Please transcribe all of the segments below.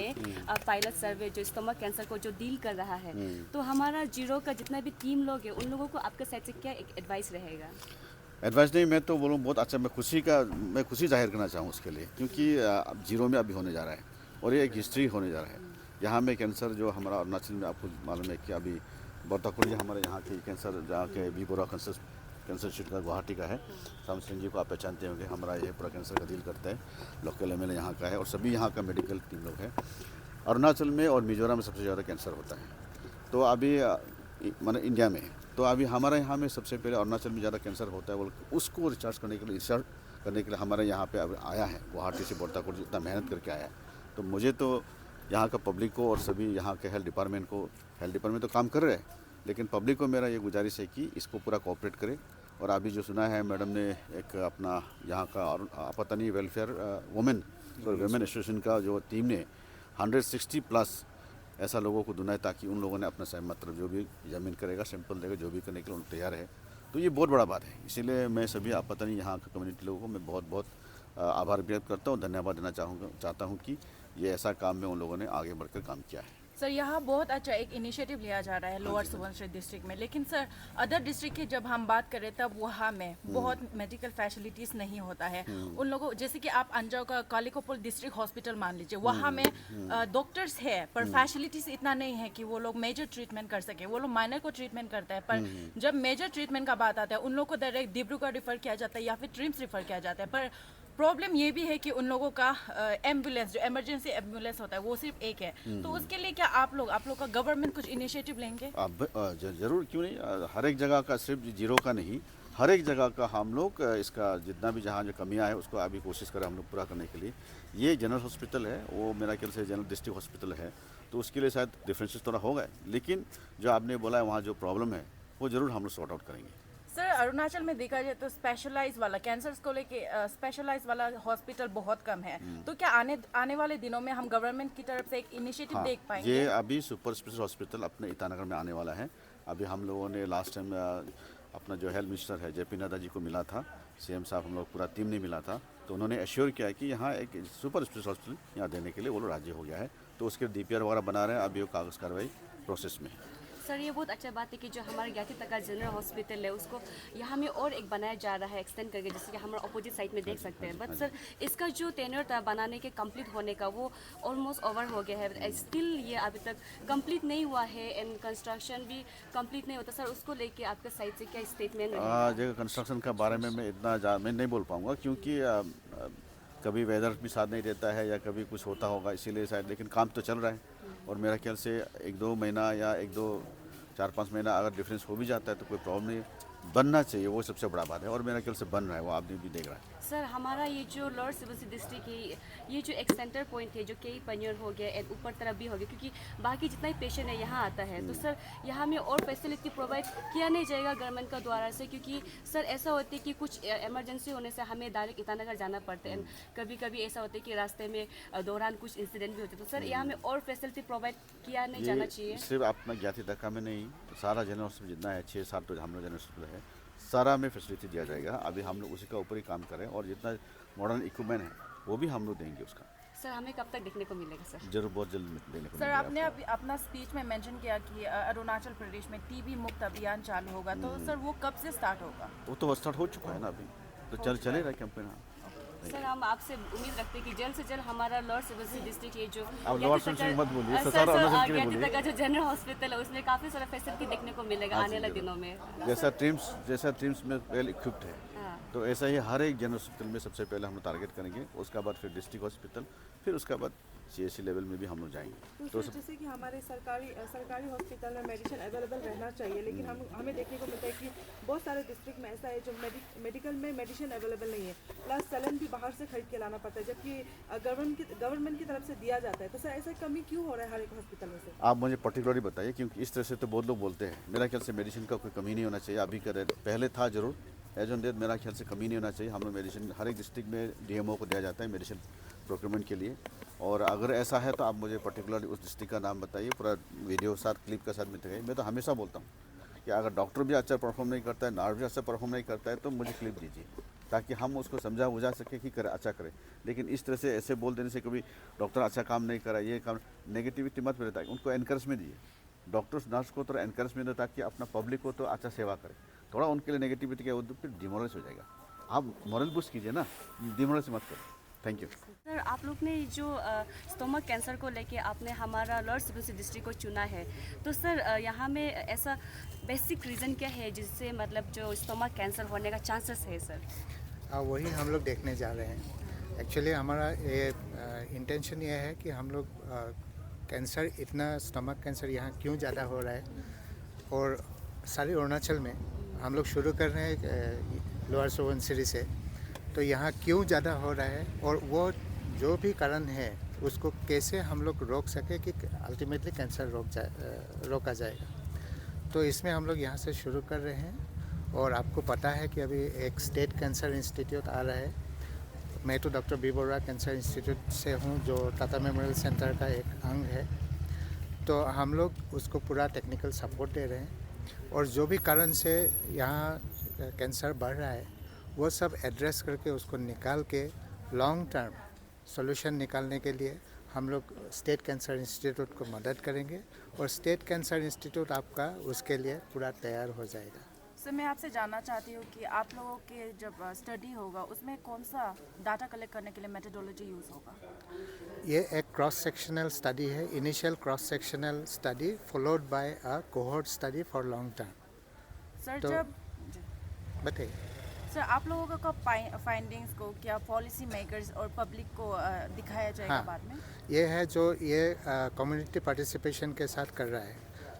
में पायलट सर्वे जो stomach cancer को जो डील कर रहा है, तो हमारा जीरो का जितना भी टीम लोग है उन लोगों को आपके साइड से क्या एक एडवाइस रहेगा? एडवाइस नहीं, मैं तो बोलूँ बहुत अच्छा, मैं खुशी जाहिर करना चाहूँ उसके लिए, क्योंकि अब जीरो में अभी होने जा रहा है और ये एक हिस्ट्री होने जा रहा है। यहाँ में कैंसर जो हमारा अरुणाचल में आपको मालूम है कि अभी बोरताकुड़ी हमारे यहाँ की कैंसर, जहाँ के बीबोरा कैंसर इंस्टीट्यूट का गुवाहाटी का है, साम सिंह जी को आप पहचानते होंगे, हमारा ये पूरा कैंसर का डील करता है, लोकल एमएलए यहाँ का है और सभी यहाँ का मेडिकल टीम लोग है। अरुणाचल में और मिजोरम में सबसे ज़्यादा कैंसर होता है, तो अभी माने इंडिया में, तो अभी हमारे यहाँ में सबसे पहले अरुणाचल में ज़्यादा कैंसर होता है बोल उसको रिचार्ज करने के लिए, रिसर्च करने के लिए हमारे यहाँ पे अब आया है, गुवाहाटी से बोरताकुड़ी इतना मेहनत करके आया है। तो मुझे तो यहाँ का पब्लिक को और सभी यहाँ के हेल्थ डिपार्टमेंट तो काम कर रहे हैं, लेकिन पब्लिक को मेरा ये गुजारिश है कि इसको पूरा कोऑपरेट करे। और अभी जो सुना है मैडम ने एक अपना यहाँ का आपतनी वेलफेयर वुमेन एसोसिएशन का जो टीम ने 160+ ऐसा लोगों को दुनाए, ताकि उन लोगों ने अपना मतलब जो भी एग्जामिन करेगा, सैंपल देगा, जो भी करने के लिए उन तैयार है। तो ये बहुत बड़ा बात है, इसीलिए मैं सभी आपतनी यहाँ के कम्युनिटी लोगों को मैं बहुत बहुत आभार व्यक्त करता हूँ, धन्यवाद देना चाहता हूँ कि ये ऐसा काम में उन लोगों ने आगे बढ़कर काम किया है। सर यहाँ बहुत अच्छा एक इनिशिएटिव लिया जा रहा है लोअर सुबनसिरी डिस्ट्रिक्ट में, लेकिन सर अदर डिस्ट्रिक्ट की जब हम बात करें तब वहाँ में बहुत मेडिकल फैसिलिटीज़ नहीं होता है उन लोगों, जैसे कि आप अंजाव का कालिकोपुल डिस्ट्रिक्ट हॉस्पिटल मान लीजिए, वहाँ में डॉक्टर्स है पर फैसिलिटीज़ इतना नहीं है कि वो लोग मेजर ट्रीटमेंट कर सके। वो लोग माइनर को ट्रीटमेंट करते हैं, पर जब मेजर ट्रीटमेंट का बात आता है उन लोग को डायरेक्ट डिब्रूगढ़ रिफर किया जाता है या फिर ट्रिम्स रिफर किया जाता है। पर प्रॉब्लम ये भी है कि उन लोगों का एम्बुलेंस, जो इमरजेंसी एम्बुलेंस होता है वो सिर्फ एक है। तो उसके लिए क्या आप लोग का गवर्नमेंट कुछ इनिशिएटिव लेंगे? जरूर, क्यों नहीं। हर एक जगह का, सिर्फ जीरो का नहीं, हर एक जगह का हम लोग इसका जितना भी जहाँ जो कमियाँ है उसको अभी कोशिश करें हम लोग पूरा करने के लिए। ये जनरल हॉस्पिटल है, वो मेरा ख्याल से जनरल डिस्ट्रिक्ट हॉस्पिटल है, तो उसके लिए शायद डिफरेंसेस थोड़ा होगा, लेकिन जो आपने बोला है वहाँ जो प्रॉब्लम है वो ज़रूर हम लोग सॉर्ट आउट करेंगे। सर अरुणाचल में देखा जाए तो स्पेशलाइज वाला कैंसर को लेके स्पेशलाइज वाला हॉस्पिटल बहुत कम है, तो क्या आने वाले दिनों में हम गवर्नमेंट की तरफ से एक इनिशिएटिव देख पाएंगे? ये अभी सुपर स्पेशल हॉस्पिटल अपने ईटानगर में आने वाला है। अभी हम लोगों ने लास्ट टाइम अपना जो हेल्थ मिनिस्टर है JP नड्डा जी को मिला था, CM साहब, हम लोग पूरा टीम ने मिला था, तो उन्होंने एश्योर किया कि यहाँ एक सुपर स्पेशल हॉस्पिटल यहाँ देने के लिए वो लोग राजी हो गया है। तो उसके DPR वगैरह बना रहे हैं, अभी वो कागज़ कार्रवाई प्रोसेस में है। सर ये बहुत अच्छा बात है कि जो हमारा ज्ञाति तक जनरल हॉस्पिटल है उसको यहाँ में और एक बनाया जा रहा है, एक्सटेंड करके, जैसे कि हमारा अपोजिट साइड में देख सकते हैं। बट सर इसका जो टेन्योर था बनाने के कंप्लीट होने का वो ऑलमोस्ट ओवर हो गया है, स्टिल ये अभी तक कंप्लीट नहीं हुआ है एंड कंस्ट्रक्शन भी कंप्लीट नहीं होता। सर उसको लेके आपके साइड से क्या स्टेटमेंट है? जगह कंस्ट्रक्शन का बारे में मैं मैं नहीं बोल पाऊँगा, क्योंकि कभी वेदर भी साथ नहीं देता है या कभी कुछ होता होगा, इसीलिए शायद, लेकिन काम तो चल रहा है और मेरा ख्याल से 1-2 महीना या 4-5 महीना अगर डिफरेंस हो भी जाता है तो कोई प्रॉब्लम नहीं है। बनना चाहिए, वो सबसे बड़ा बात है और मेरा ख्याल से बन रहा है, वो आपने भी देख रहा है। सर हमारा ये जो लोअर सुबनसिरी डिस्ट्रिक्ट है, ये जो एक सेंटर पॉइंट है जो कई पनियर हो गया एंड ऊपर तरफ भी हो गया, क्योंकि बाकी जितना ही पेशेंट है यहाँ आता है, तो सर यहाँ में और फैसिलिटी प्रोवाइड किया नहीं जाएगा गवर्नमेंट का द्वारा से, क्योंकि सर ऐसा होता है कि कुछ इमरजेंसी होने से हमें डायरेक्ट ईटानगर जाना पड़ता है, कभी कभी ऐसा होता है कि रास्ते में दौरान कुछ इंसिडेंट भी होते हैं। तो सर यहाँ में और फैसिलिटी प्रोवाइड किया नहीं जाना चाहिए? सिर्फ अपना ज्ञाति तक में नहीं, सारा जनरल हॉस्पिटल जितना है 6-7 तो हम लोग जनरल हॉस्पिटल है, सारा में फैसिलिटी दिया जाएगा। अभी हम लोग उसी का ऊपर ही काम करें और जितना मॉडर्न इक्विपमेंट है वो भी हम लोग देंगे उसका। सर हमें कब तक देखने को मिलेगा सर? जरूर, बहुत जल्द देने को सर मिलेगा। आपने अभी अपना स्पीच में मेंशन किया कि अरुणाचल प्रदेश में TB मुक्त अभियान चालू होगा, तो सर वो कब से स्टार्ट होगा? वो तो स्टार्ट हो चुका है ना अभी, तो चले रहा कैंपेन। सर हम आपसे उम्मीद रखते हैं कि जल्द से जल्द हमारा लोअर सुबनसिरी डिस्ट्रिक्ट ये जो आप लोअर सुबनसिरी मत बोलिए, सर ज्ञाति तक का जो जनरल हॉस्पिटल है उसमें काफ़ी सारा फैसिलिटी देखने को मिलेगा आने वाले दिनों में। जैसा ट्रिम्स में वेल इक्विप्ड है, तो ऐसा ही हर एक जनरल हॉस्पिटल में सबसे पहले हम लोग टारगेट करेंगे, उसके बाद फिर डिस्ट्रिक्ट हॉस्पिटल, फिर उसके बाद CHC लेवल में भी हम लोग जाएंगे। तो जैसे कि हमारे सरकारी हॉस्पिटल में मेडिसिन अवेलेबल रहना चाहिए, लेकिन हमें देखने को मिलता है कि बहुत सारे डिस्ट्रिक्ट में ऐसा है जो मेडिकल में मेडिसिन अवेलेबल नहीं है, प्लस सैलन भी बाहर से खरीद के लाना पड़ता है, जबकि गवर्नमेंट की तरफ से दिया जाता है। तो सर ऐसा कमी क्यों हो रहा है हर एक हॉस्पिटल में से? आप मुझे पर्टिकुलरली बताइए, क्योंकि इस तरह से तो बहुत लोग बोलते हैं। मेरा ख्याल से मेडिसिन का कोई कमी नहीं होना चाहिए, अभी कर पहले था जरूर, एज ऑन डेट मेरा ख्याल से कमी नहीं होना चाहिए। हम लोग मेडिसिन हर एक डिस्ट्रिक्ट में DMO को दिया जाता है मेडिसिन प्रोक्योरमेंट के लिए, और अगर ऐसा है तो आप मुझे पर्टिकुलरली उस डिस्ट्रिक्ट का नाम बताइए, पूरा वीडियो साथ क्लिप के साथ में दिखाइए। मैं तो हमेशा बोलता हूँ कि अगर डॉक्टर भी अच्छा परफॉर्म नहीं करता है, नर्स भी अच्छा परफॉर्म नहीं करता है, तो मुझे क्लिप दीजिए। ताकि हम उसको समझा बुझा सके कि करे अच्छा करे। लेकिन इस तरह से ऐसे बोल देने से कभी डॉक्टर अच्छा काम नहीं करा, ये काम, नेगेटिविटी मत मिले, ताकि उनको एनकरेजमेंट दिए। डॉक्टर्स नर्स को थोड़ा एनकरेजमेंट दे ताकि अपना पब्लिक को तो अच्छा सेवा करे। थोड़ा उनके लिए नेगेटिविटी क्या होती है, फिर डिमोरलाइज हो जाएगा। आप मॉरल बूस्ट कीजिए ना, डिमोरलाइज मत करो। Thank you. सर, आप लोग ने जो स्टोमक कैंसर को लेके आपने हमारा लोअर सुबनसिरी डिस्ट्रिक्ट को चुना है, तो सर यहाँ में ऐसा बेसिक रीज़न क्या है जिससे मतलब जो स्टोमक कैंसर होने का चांसेस है सर? वही हम लोग देखने जा रहे हैं। एक्चुअली हमारा ये इंटेंशन ये है कि हम लोग कैंसर, इतना स्टमक कैंसर यहाँ क्यों ज़्यादा हो रहा है, और सारी अरुणाचल में हम लोग शुरू कर रहे हैं लोअर सुबनसिरी से, तो यहाँ क्यों ज़्यादा हो रहा है और वो जो भी कारण है उसको कैसे हम लोग रोक सके कि अल्टीमेटली कैंसर रोका जाएगा। तो इसमें हम लोग यहाँ से शुरू कर रहे हैं। और आपको पता है कि अभी एक स्टेट कैंसर इंस्टीट्यूट आ रहा है। मैं तो डॉक्टर बी बोरा कैंसर इंस्टीट्यूट से हूँ, जो टाटा मेमोरियल सेंटर का एक अंग है। तो हम लोग उसको पूरा टेक्निकल सपोर्ट दे रहे हैं, और जो भी कारण से यहाँ कैंसर बढ़ रहा है वो सब एड्रेस करके उसको निकाल के लॉन्ग टर्म सॉल्यूशन निकालने के लिए हम लोग स्टेट कैंसर इंस्टीट्यूट को मदद करेंगे, और स्टेट कैंसर इंस्टीट्यूट आपका उसके लिए पूरा तैयार हो जाएगा। सर, मैं आपसे जानना चाहती हूँ कि आप लोगों के जब स्टडी होगा उसमें कौन सा डाटा कलेक्ट करने के लिए मेथोडोलॉजी यूज़ होगा? ये एक क्रॉस सेक्शनल स्टडी है, initial cross sectional study followed by a cohort study for long term. Sir, तो जब बताइए। सर, आप लोगों का फाइंडिंग्स को क्या पॉलिसी मेकर्स और पब्लिक को दिखाया जाएगा हाँ, बाद में? ये है जो ये कम्युनिटी पार्टिसिपेशन के साथ कर रहा है।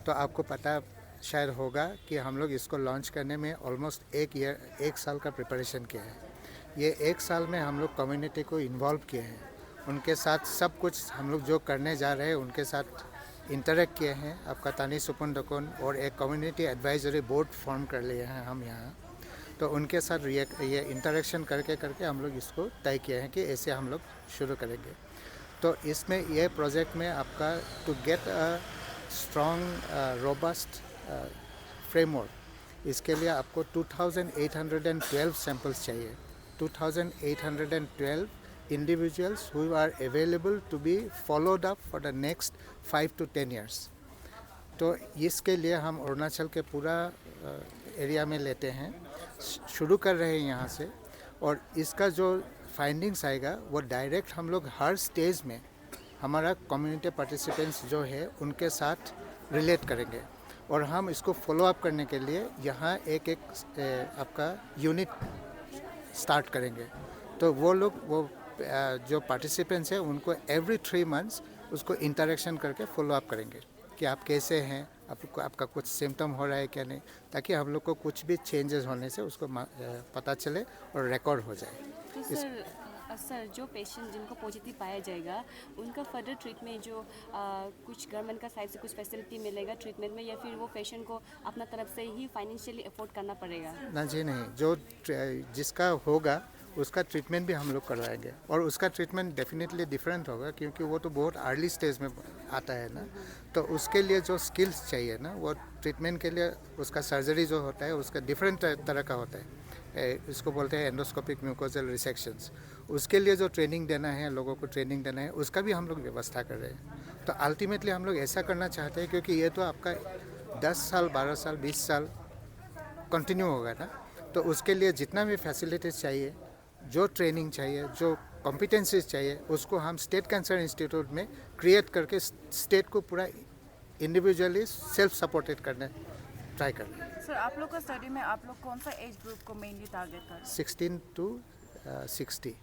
तो आपको पता शायद होगा कि हम लोग इसको लॉन्च करने में ऑलमोस्ट एक साल का प्रिपरेशन किया है। ये एक साल में हम लोग कम्युनिटी को इन्वॉल्व किए हैं, उनके साथ सब कुछ हम लोग जो करने जा रहे हैं उनके साथ इंटरेक्ट किए हैं। आपका तानी सुपुंडकोन और एक कम्युनिटी एडवाइजरी बोर्ड फॉर्म कर लिए हैं हम यहाँ। तो उनके साथ ये इंटरेक्शन करके हम लोग इसको तय किए हैं कि ऐसे हम लोग शुरू करेंगे। तो इसमें ये प्रोजेक्ट में आपका to get a strong robust framework, इसके लिए आपको 2812 सैंपल्स चाहिए। 2812 individuals who are available to be followed up for the next 5 to 10 years। तो इसके लिए हम अरुणाचल के पूरा एरिया में लेते हैं, शुरू कर रहे हैं यहाँ से। और इसका जो फाइंडिंग्स आएगा वो डायरेक्ट हम लोग हर स्टेज में हमारा कम्युनिटी पार्टिसिपेंट्स जो है उनके साथ रिलेट करेंगे, और हम इसको फॉलो अप करने के लिए यहाँ एक आपका यूनिट स्टार्ट करेंगे। तो वो लोग जो पार्टिसिपेंट्स हैं उनको एवरी 3 months उसको इंटरेक्शन करके फॉलो अप करेंगे कि आप कैसे हैं, आपका कुछ सिम्टम हो रहा है क्या नहीं, ताकि हम लोग को कुछ भी चेंजेस होने से उसको पता चले और रिकॉर्ड हो जाए। तो सर जो पेशेंट जिनको पॉजिटिव पाया जाएगा उनका फर्दर ट्रीटमेंट जो कुछ गवर्नमेंट का साइड से कुछ फैसिलिटी मिलेगा ट्रीटमेंट में, या फिर वो पेशेंट को अपना तरफ से ही फाइनेंशियली अफोर्ड करना पड़ेगा? ना जी नहीं, जो जिसका होगा उसका ट्रीटमेंट भी हम लोग करवाएंगे, और उसका ट्रीटमेंट डेफिनेटली डिफरेंट होगा क्योंकि वो तो बहुत अर्ली स्टेज में आता है ना। तो उसके लिए जो स्किल्स चाहिए ना, वो ट्रीटमेंट के लिए उसका सर्जरी जो होता है उसका डिफरेंट तरह का होता है। इसको बोलते हैं एंडोस्कोपिक म्यूकोजल रिसेक्शंस। उसके लिए जो ट्रेनिंग देना है, लोगों को ट्रेनिंग देना है, उसका भी हम लोग व्यवस्था कर रहे हैं। तो अल्टीमेटली हम लोग ऐसा करना चाहते हैं क्योंकि ये तो आपका 10 साल 12 साल 20 साल कंटिन्यू होगा ना। तो उसके लिए जितना भी फैसिलिटीज़ चाहिए, जो ट्रेनिंग चाहिए, जो कॉम्पिटेंसीज चाहिए, उसको हम स्टेट कैंसर इंस्टीट्यूट में क्रिएट करके स्टेट को पूरा इंडिविजुअली सेल्फ सपोर्टेड करने ट्राई कर रहे हैं। सर, आप लोग का स्टडी में आप लोग कौन सा एज ग्रुप को मेनली टारगेट कर रहे हैं? 16 to 60।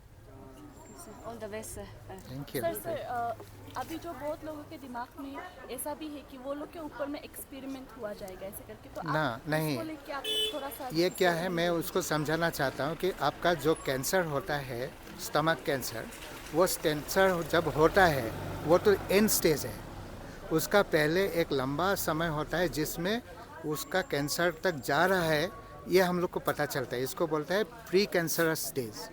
All the best sir. Thank you. Sir, अभी जो बहुत लोगों के दिमाग में ऐसा भी है कि वो लोग के ऊपर में एक्सपेरिमेंट हुआ जाएगा ऐसे करके, तो ना, आप नहीं। उसको लेके आप थोड़ा सा ये क्या है, मैं उसको समझाना चाहता हूँ कि आपका जो कैंसर होता है, स्टमक कैंसर, वो कैंसर जब होता है वो तो एंड स्टेज है। उसका पहले एक लंबा समय होता है जिसमें उसका कैंसर तक जा रहा है, ये हम लोग को पता चलता है। इसको बोलता है प्री कैंसरस स्टेज।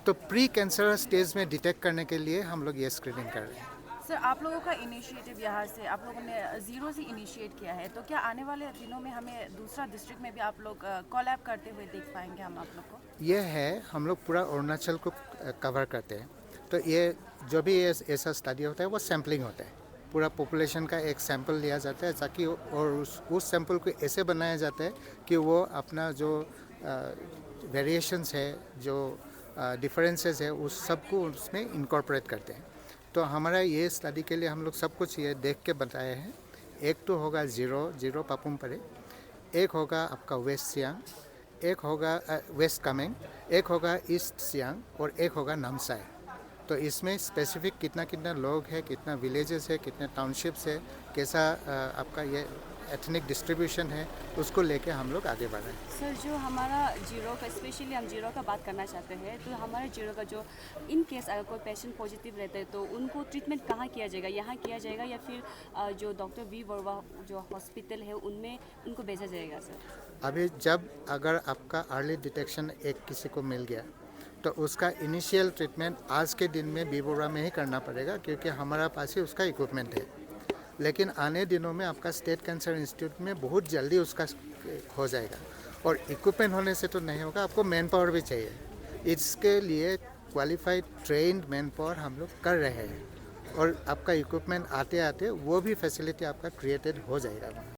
तो प्री कैंसरस स्टेज में डिटेक्ट करने के लिए हम लोग ये स्क्रीनिंग कर रहे हैं। सर, आप लोगों का इनिशिएटिव यहाँ से आप लोगों ने 0 से इनिशिएट किया है, तो क्या आने वाले दिनों में हमें दूसरा डिस्ट्रिक्ट में भी आप लोग कोलैब करते हुए देख पाएंगे हम आप लोग को? ये है हम लोग पूरा अरुणाचल को कवर करते हैं। तो ये जो भी ऐसा स्टडी होता है वो सैम्पलिंग होता है। पूरा पॉपुलेशन का एक सैंपल लिया जाता है ताकि और उस सैंपल को ऐसे बनाया जाता है कि वो अपना जो वेरिएशंस है, जो डिफरेंसेस है, उस सब को उसमें इनकॉर्पोरेट करते हैं। तो हमारा ये स्टडी के लिए हम लोग सब कुछ ये देख के बताए हैं। एक तो होगा जीरो पापुम परे, एक होगा आपका वेस्ट सियांग, एक होगा वेस्ट कामेंग, एक होगा ईस्ट सियांग और एक होगा नामसाई। तो इसमें स्पेसिफिक कितना कितना लोग हैं, कितना विलेजेस है, कितने टाउनशिप्स है, कैसा आपका ये एथनिक डिस्ट्रीब्यूशन है, उसको लेके हम लोग आगे बढ़ रहे हैं। सर जो हमारा जीरो का, स्पेशली हम जीरो का बात करना चाहते हैं, तो हमारे जीरो का जो इन केस अगर कोई पेशेंट पॉजिटिव रहता है तो उनको ट्रीटमेंट कहाँ किया जाएगा, यहाँ किया जाएगा या फिर जो डॉक्टर वी वर्मा जो हॉस्पिटल है उनमें उनको भेजा जाएगा? सर अभी जब अगर आपका अर्ली डिटेक्शन एक किसी को मिल गया तो उसका इनिशियल ट्रीटमेंट आज के दिन में बीबोरा में ही करना पड़ेगा, क्योंकि हमारा पास ही उसका इक्विपमेंट है। लेकिन आने दिनों में आपका स्टेट कैंसर इंस्टीट्यूट में बहुत जल्दी उसका हो जाएगा। और इक्विपमेंट होने से तो नहीं होगा, आपको मैन पावर भी चाहिए। इसके लिए क्वालिफाइड ट्रेंड मैन पावर हम लोग कर रहे हैं और आपका इक्विपमेंट आते आते वो भी फैसिलिटी आपका क्रिएटेड हो जाएगा।